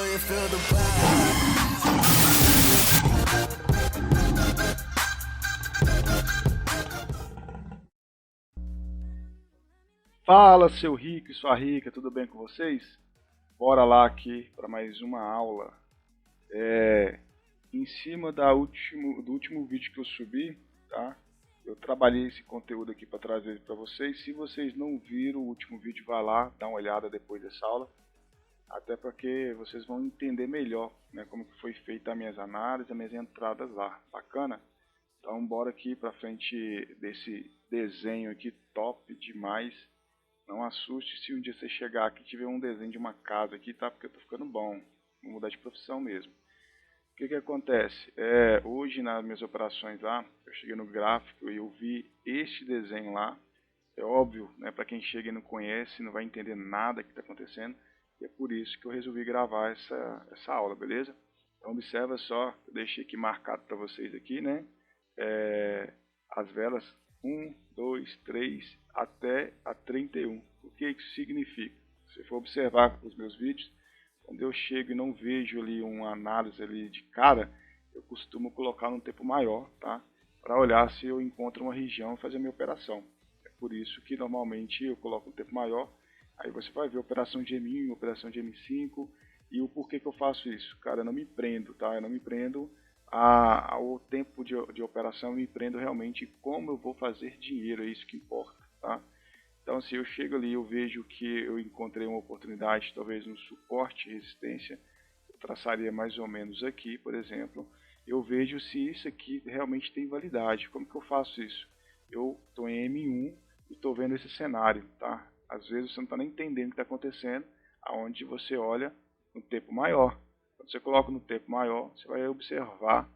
you feel the vibe. Fala, seu rico e sua rica, tudo bem com vocês? Bora lá aqui para mais uma aula. Em cima do último vídeo que eu subi, tá? Eu trabalhei esse conteúdo aqui para trazer para vocês. Se vocês não viram o último vídeo, vai lá, dá uma olhada depois dessa aula. Até porque vocês vão entender melhor, né, como que foi feita as minhas análises, as minhas entradas lá. Bacana? Então bora aqui para frente desse desenho aqui top demais. Não assuste se um dia você chegar aqui e tiver um desenho de uma casa aqui, tá? Porque eu tô ficando bom. Vou mudar de profissão mesmo. O que que acontece? Hoje nas minhas operações lá, eu cheguei no gráfico e eu vi este desenho lá. É óbvio, né? Para quem chega e não conhece, não vai entender nada que está acontecendo. E é por isso que eu resolvi gravar essa aula, beleza? Então observa só, eu deixei aqui marcado para vocês aqui, né? As velas 1, 2, 3 até a 31. O que isso significa? Se for observar os meus vídeos, quando eu chego e não vejo ali uma análise ali de cara, eu costumo colocar num tempo maior, tá? Para olhar se eu encontro uma região e fazer a minha operação. É por isso que normalmente eu coloco um tempo maior. Aí você vai ver operação de M1, operação de M5 e o porquê que eu faço isso. Cara, eu não me prendo, tá? Eu não me prendo ao tempo de operação, eu me prendo realmente como eu vou fazer dinheiro, é isso que importa, tá? Então, se eu chego ali e eu vejo que eu encontrei uma oportunidade, talvez um suporte e resistência, eu traçaria mais ou menos aqui, por exemplo, eu vejo se isso aqui realmente tem validade. Como que eu faço isso? Eu estou em M1 e estou vendo esse cenário, tá? Às vezes você não está nem entendendo o que está acontecendo, aonde você olha no tempo maior. Quando você coloca no tempo maior, você vai observar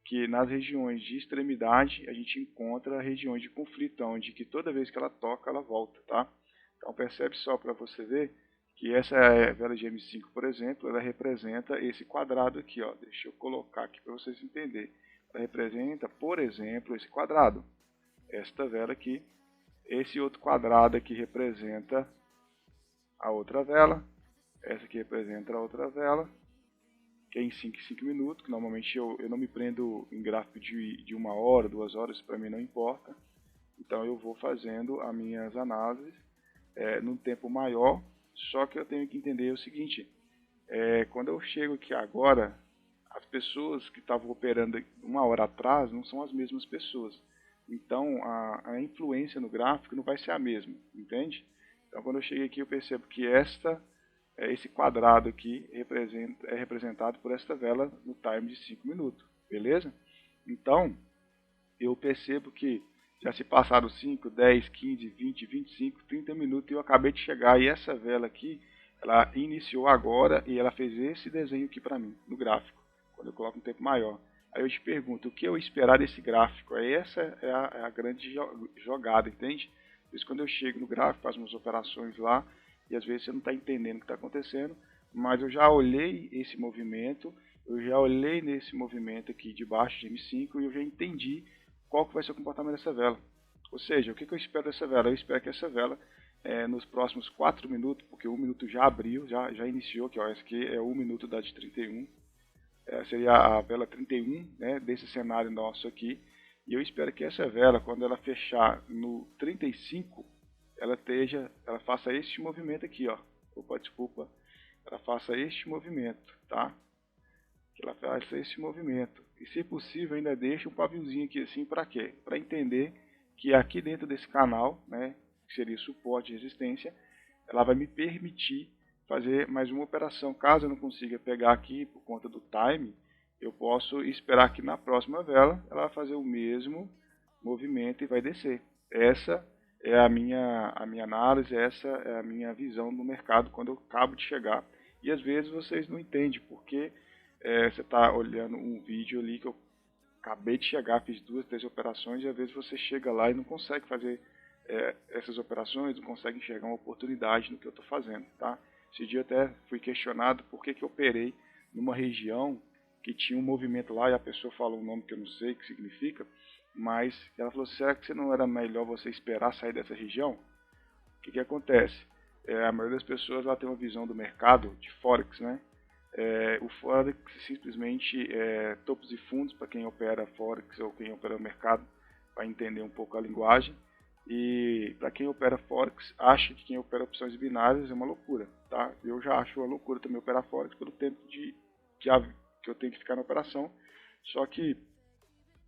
que nas regiões de extremidade a gente encontra regiões de conflito, onde que toda vez que ela toca, ela volta, tá? Então percebe só para você ver que essa vela de M5, por exemplo, ela representa esse quadrado aqui, ó. Deixa eu colocar aqui para vocês entenderem. Ela representa, por exemplo, esse quadrado. Esta vela aqui. Esse outro quadrado aqui representa a outra vela. Essa aqui representa a outra vela. Que é em 5 minutos, que normalmente eu não me prendo em gráfico de 1 hora, 2 horas, para mim não importa. Então eu vou fazendo as minhas análises num tempo maior, só que eu tenho que entender o seguinte, quando eu chego aqui agora, as pessoas que estavam operando 1 hora atrás não são as mesmas pessoas. Então a influência no gráfico não vai ser a mesma, entende? Então quando eu cheguei aqui eu percebo que esse quadrado aqui é representado por esta vela no time de 5 minutos, beleza? Então, eu percebo que já se passaram 5, 10, 15, 20, 25, 30 minutos e eu acabei de chegar e essa vela aqui, ela iniciou agora e ela fez esse desenho aqui para mim, no gráfico, quando eu coloco um tempo maior. Aí eu te pergunto, o que eu esperar desse gráfico? Essa é a grande jogada, entende? Por isso quando eu chego no gráfico, faço umas operações lá, e às vezes você não está entendendo o que está acontecendo, mas eu já olhei esse movimento, eu já olhei nesse movimento aqui de baixo de M5 e eu já entendi qual que vai ser o comportamento dessa vela. Ou seja, o que eu espero dessa vela? Eu espero que essa vela, nos próximos 4 minutos, porque 1 minuto já abriu, já iniciou, que ó, esse aqui é 1 minuto da de 31, seria a vela 31, né, desse cenário nosso aqui, e eu espero que essa vela, quando ela fechar no 35, ela faça este movimento aqui, ó. Desculpa. Ela faça este movimento, tá? Que ela faça esse movimento. E se possível, ainda deixa um paviozinho aqui assim, para quê? Para entender que aqui dentro desse canal, né, que seria suporte e resistência, ela vai me permitir fazer mais uma operação. Caso eu não consiga pegar aqui por conta do time, eu posso esperar que na próxima vela ela vai fazer o mesmo movimento e vai descer. Essa é a minha análise, essa é a minha visão do mercado quando eu acabo de chegar. E às vezes vocês não entendem porque você está olhando um vídeo ali que eu acabei de chegar, fiz 2, 3 operações e às vezes você chega lá e não consegue fazer essas operações, não consegue enxergar uma oportunidade no que eu estou fazendo, tá? Esse dia até fui questionado por que eu operei numa região que tinha um movimento lá e a pessoa falou um nome que eu não sei o que significa, mas ela falou, será que não era melhor você esperar sair dessa região? O que acontece? A maioria das pessoas ela tem uma visão do mercado de Forex, né? O Forex simplesmente topos e fundos para quem opera Forex ou quem opera no mercado vai entender um pouco a linguagem. E para quem opera Forex, acha que quem opera opções binárias é uma loucura, tá? Eu já acho uma loucura também operar Forex pelo tempo que eu tenho que ficar na operação. Só que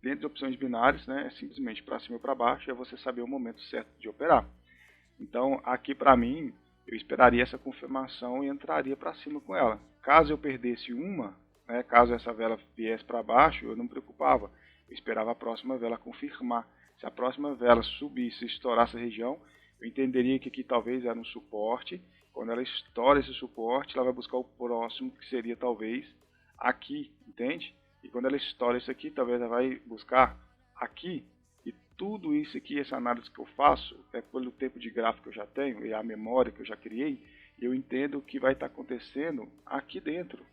dentro de opções binárias, né, é simplesmente para cima ou para baixo, é você saber o momento certo de operar. Então, aqui para mim, eu esperaria essa confirmação e entraria para cima com ela. Caso eu perdesse uma, né, caso essa vela viesse para baixo, eu não me preocupava. Eu esperava a próxima vela confirmar. Se a próxima vela subisse e estourasse a região, eu entenderia que aqui talvez era um suporte. Quando ela estoura esse suporte, ela vai buscar o próximo, que seria talvez aqui, entende? E quando ela estoura isso aqui, talvez ela vai buscar aqui. E tudo isso aqui, essa análise que eu faço, é pelo tempo de gráfico que eu já tenho e a memória que eu já criei, eu entendo o que vai estar acontecendo aqui dentro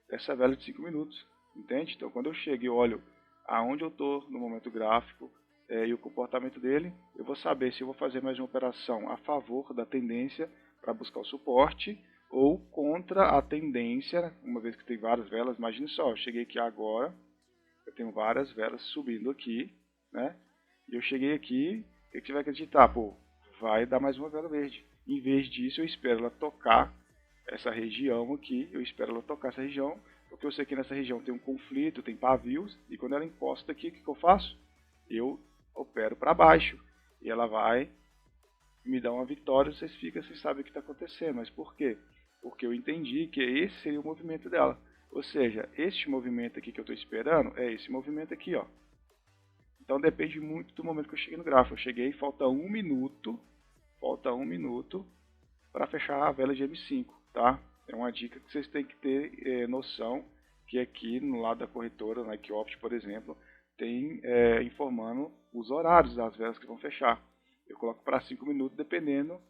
dessa vela de 5 minutos, entende? Então, quando eu chego e olho aonde eu estou no momento gráfico e o comportamento dele, eu vou saber se eu vou fazer mais uma operação a favor da tendência para buscar o suporte ou contra a tendência, uma vez que tem várias velas. Imagine só, eu cheguei aqui agora, eu tenho várias velas subindo aqui, né? E eu cheguei aqui, o que você vai acreditar? Pô, vai dar mais uma vela verde. Em vez disso, eu espero ela tocar essa região aqui, porque eu sei que nessa região tem um conflito, tem pavios, e quando ela encosta aqui, o que eu faço? Eu opero para baixo, e ela vai me dar uma vitória, vocês ficam sem saber o que está acontecendo. Mas por quê? Porque eu entendi que esse seria o movimento dela. Ou seja, este movimento aqui que eu estou esperando é esse movimento aqui, ó. Então depende muito do momento que eu cheguei no gráfico. Eu cheguei, falta um minuto para fechar a vela de M5, tá? É uma dica que vocês têm que ter noção, que aqui no lado da corretora, na Equiopt, por exemplo, tem informando os horários das velas que vão fechar. Eu coloco para 5 minutos, dependendo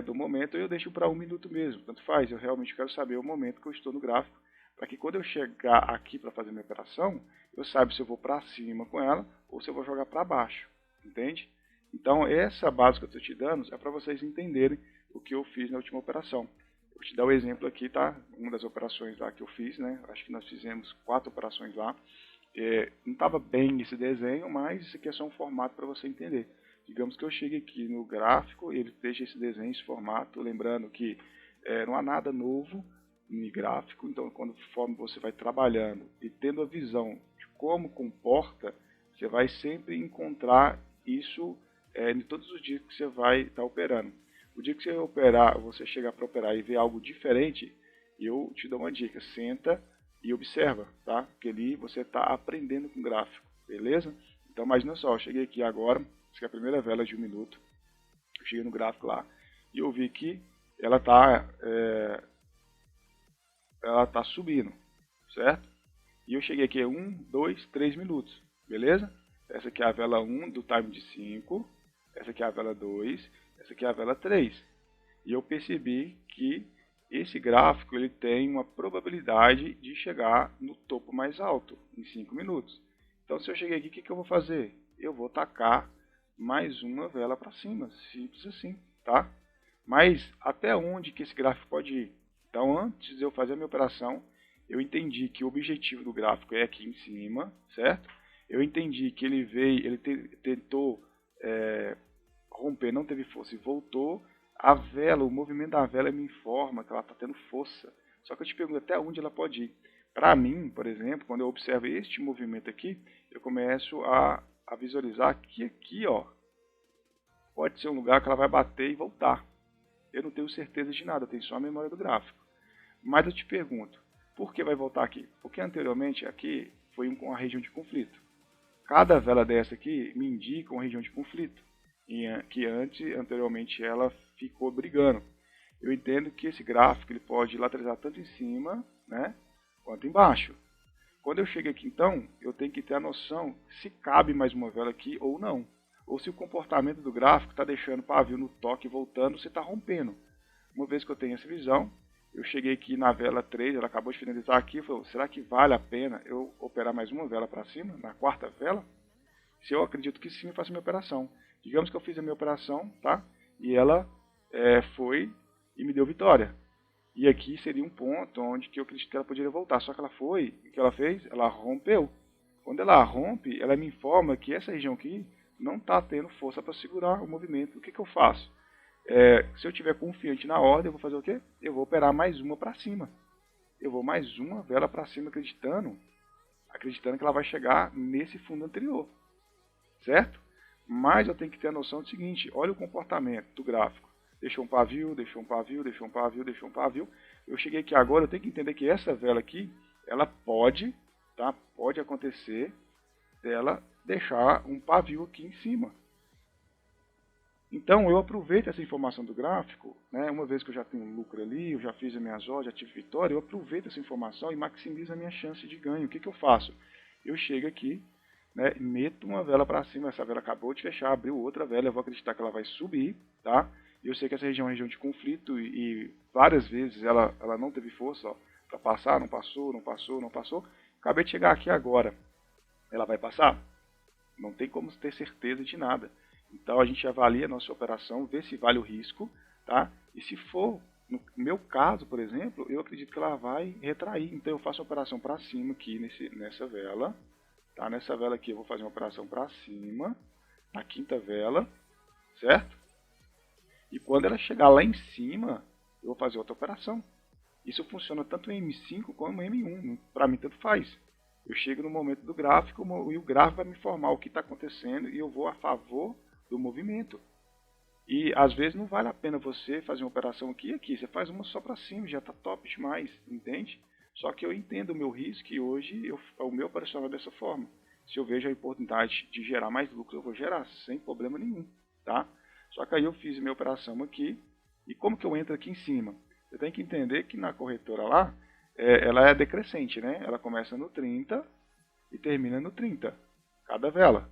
do momento, eu deixo para 1 minuto mesmo, tanto faz. Eu realmente quero saber o momento que eu estou no gráfico, para que quando eu chegar aqui para fazer minha operação, eu saiba se eu vou para cima com ela ou se eu vou jogar para baixo, entende? Então essa base que eu estou te dando é para vocês entenderem o que eu fiz na última operação. Eu vou te dar o exemplo aqui, tá? Uma das operações lá que eu fiz, né? Acho que nós fizemos 4 operações lá. Não estava bem esse desenho, mas isso aqui é só um formato para você entender. Digamos que eu chegue aqui no gráfico e ele deixa esse desenho, esse formato, lembrando que não há nada novo em gráfico, então conforme você vai trabalhando e tendo a visão de como comporta, você vai sempre encontrar isso em todos os dias que você vai estar operando. O dia que você chegar para operar e ver algo diferente, eu te dou uma dica, senta e observa, tá? Porque ali você está aprendendo com o gráfico, beleza? Então imagina só, eu cheguei aqui agora, essa é a primeira vela de 1 minuto, eu cheguei no gráfico lá e eu vi que ela tá subindo, certo? E eu cheguei aqui a 1, 2, 3 minutos, beleza? Essa aqui é a vela 1 do time de 5, essa aqui é a vela 2, essa aqui é a vela 3. E eu percebi que esse gráfico ele tem uma probabilidade de chegar no topo mais alto em 5 minutos. Então se eu cheguei aqui, o que eu vou fazer? Eu vou tacar mais uma vela para cima, simples assim, tá? Mas até onde que esse gráfico pode ir? Então antes de eu fazer a minha operação, eu entendi que o objetivo do gráfico é aqui em cima, certo? Eu entendi que ele tentou romper, não teve força e voltou. A vela, o movimento da vela me informa que ela está tendo força. Só que eu te pergunto até onde ela pode ir. Para mim, por exemplo, quando eu observo este movimento aqui, eu começo a visualizar que aqui, ó, pode ser um lugar que ela vai bater e voltar. Eu não tenho certeza de nada, eu tenho só a memória do gráfico. Mas eu te pergunto, por que vai voltar aqui? Porque anteriormente aqui foi uma região de conflito. Cada vela dessa aqui me indica uma região de conflito, que anteriormente ela ficou brigando. Eu entendo que esse gráfico ele pode lateralizar tanto em cima, né, quanto embaixo. Quando eu chego aqui então, eu tenho que ter a noção se cabe mais uma vela aqui ou não. Ou se o comportamento do gráfico está deixando o pavio no toque voltando, você está rompendo. Uma vez que eu tenho essa visão, eu cheguei aqui na vela 3, ela acabou de finalizar aqui, falou, será que vale a pena eu operar mais uma vela para cima, na quarta vela? Se eu acredito que sim, eu faço a minha operação. Digamos que eu fiz a minha operação, tá? E ela foi e me deu vitória. E aqui seria um ponto onde que eu acredito que ela poderia voltar. Só que ela foi, o que ela fez? Ela rompeu. Quando ela rompe, ela me informa que essa região aqui não está tendo força para segurar o movimento. O que eu faço? Se eu estiver confiante na ordem, eu vou fazer o quê? Eu vou operar mais uma para cima. Eu vou mais uma vela para cima, acreditando que ela vai chegar nesse fundo anterior. Certo? Mas eu tenho que ter a noção do seguinte, olha o comportamento do gráfico. Deixou um pavio, deixou um pavio, deixou um pavio, deixou um pavio. Eu cheguei aqui agora, eu tenho que entender que essa vela aqui, ela pode, tá? Pode acontecer dela deixar um pavio aqui em cima. Então eu aproveito essa informação do gráfico, né? Uma vez que eu já tenho lucro ali, eu já fiz as minhas ordens, já tive vitória, eu aproveito essa informação e maximizo a minha chance de ganho. O que eu faço? Eu chego aqui, né, meto uma vela para cima, essa vela acabou de fechar, abriu outra vela, eu vou acreditar que ela vai subir, tá? E eu sei que essa região é uma região de conflito e várias vezes ela não teve força para passar, não passou, não passou, não passou. Acabei de chegar aqui agora, ela vai passar? Não tem como ter certeza de nada. Então a gente avalia a nossa operação, vê se vale o risco, tá? E se for, no meu caso, por exemplo, eu acredito que ela vai retrair. Então eu faço a operação para cima aqui nessa vela, tá? Nessa vela aqui eu vou fazer uma operação para cima, na quinta vela, certo? E quando ela chegar lá em cima, eu vou fazer outra operação. Isso funciona tanto em M5 como em M1, para mim tanto faz. Eu chego no momento do gráfico e o gráfico vai me informar o que está acontecendo e eu vou a favor do movimento. E às vezes não vale a pena você fazer uma operação aqui e aqui. Você faz uma só para cima, já está top demais, entende? Só que eu entendo o meu risco e hoje o meu operacional é dessa forma. Se eu vejo a oportunidade de gerar mais lucro, eu vou gerar sem problema nenhum, tá? Só que aí eu fiz a minha operação aqui e como que eu entro aqui em cima? Você tem que entender que na corretora lá, ela é decrescente, né? Ela começa no 30 e termina no 30, cada vela,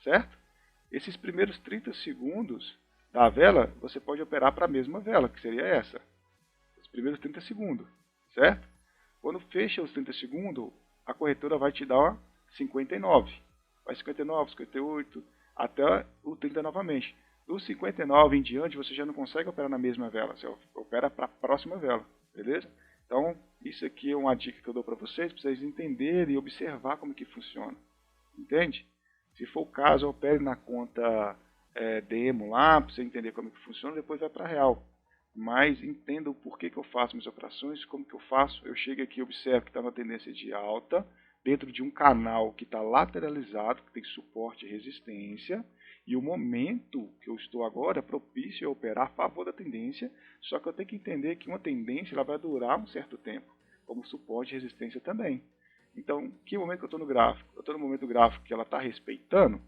certo? Esses primeiros 30 segundos da vela, você pode operar para a mesma vela, que seria essa. Os primeiros 30 segundos, certo? Quando fecha os 30 segundos, a corretora vai te dar 59. Vai 59, 58, até o 30 novamente. Do 59 em diante, você já não consegue operar na mesma vela, você opera para a próxima vela, beleza? Então, isso aqui é uma dica que eu dou para vocês entenderem e observar como que funciona, entende? Se for o caso, opere na conta demo lá, para você entender como que funciona, depois vai para real. Mas entenda o porquê que eu faço minhas operações, como que eu faço. Eu chego aqui e observo que está na tendência de alta, dentro de um canal que está lateralizado, que tem suporte e resistência, e o momento que eu estou agora é propício a operar a favor da tendência, só que eu tenho que entender que uma tendência ela vai durar um certo tempo, como suporte e resistência também. Então, que momento que eu estou no gráfico? Eu estou no momento do gráfico que ela está respeitando?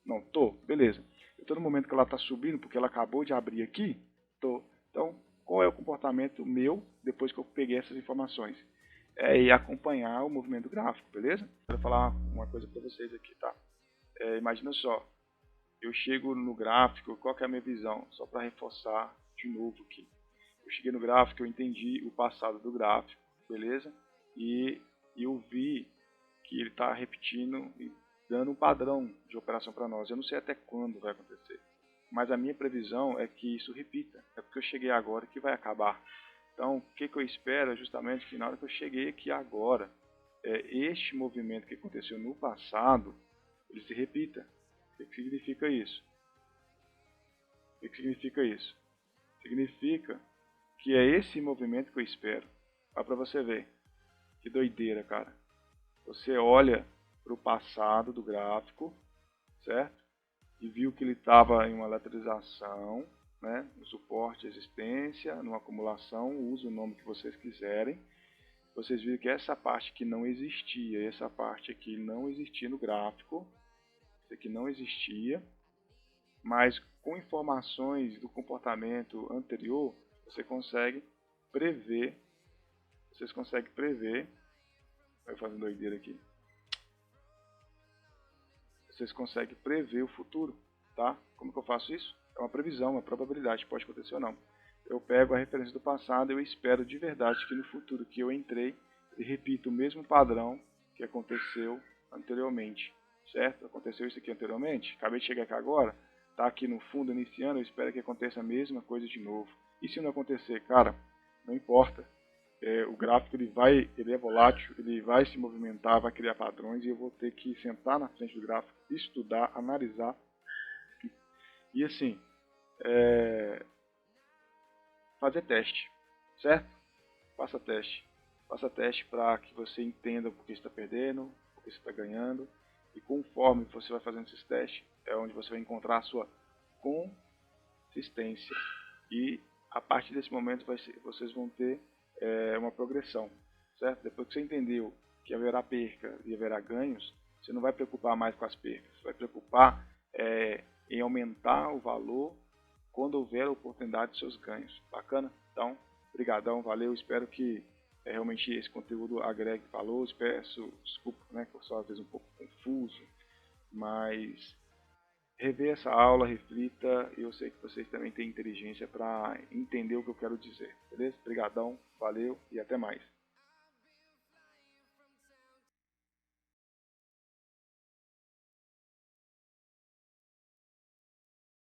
Não, estou, beleza. Eu estou no momento que ela está subindo, porque ela acabou de abrir aqui? Estou. Então, qual é o comportamento meu depois que eu peguei essas informações? É ir acompanhar o movimento do gráfico, beleza? Quero falar uma coisa para vocês aqui, tá? Imagina só, eu chego no gráfico, qual que é a minha visão? Só para reforçar de novo aqui. Eu cheguei no gráfico, eu entendi o passado do gráfico, beleza? E eu vi que ele está repetindo e dando um padrão de operação para nós. Eu não sei até quando vai acontecer, mas a minha previsão é que isso repita. É porque eu cheguei agora que vai acabar. Então, o que eu espero é justamente que na hora que eu cheguei aqui agora, este movimento que aconteceu no passado, ele se repita. O que significa isso? O que significa isso? Significa que é esse movimento que eu espero. Olha para você ver. Que doideira, cara. Você olha para o passado do gráfico, certo? E viu que ele estava em uma lateralização, né? No suporte, resistência, numa acumulação, use o nome que vocês quiserem. Vocês viram que essa parte que não existia, essa parte aqui não existia no gráfico, isso aqui não existia, mas com informações do comportamento anterior, você consegue prever, vai fazendo doideira aqui, vocês conseguem prever o futuro, tá? Como que eu faço isso? É uma previsão, uma probabilidade, pode acontecer ou não. Eu pego a referência do passado e eu espero de verdade que no futuro que eu entrei, ele repita o mesmo padrão que aconteceu anteriormente, certo? Aconteceu isso aqui anteriormente, acabei de chegar aqui agora, tá aqui no fundo iniciando, eu espero que aconteça a mesma coisa de novo. E se não acontecer, cara, não importa. O gráfico ele é volátil, ele vai se movimentar, vai criar padrões e eu vou ter que sentar na frente do gráfico, estudar, analisar e assim, fazer teste, certo? Faça teste para que você entenda por que está perdendo, por que você está ganhando e conforme você vai fazendo esses testes é onde você vai encontrar a sua consistência e a partir desse momento vocês vão ter uma progressão, certo? Depois que você entendeu que haverá perca e haverá ganhos, você não vai preocupar mais com as percas, você vai preocupar em aumentar o valor quando houver a oportunidade de seus ganhos. Bacana? Então, brigadão, valeu, espero que realmente esse conteúdo agregue valor, peço desculpa, né, que eu sou às vezes um pouco confuso, mas rever essa aula, reflita, e eu sei que vocês também têm inteligência para entender o que eu quero dizer, beleza? Brigadão, valeu e até mais.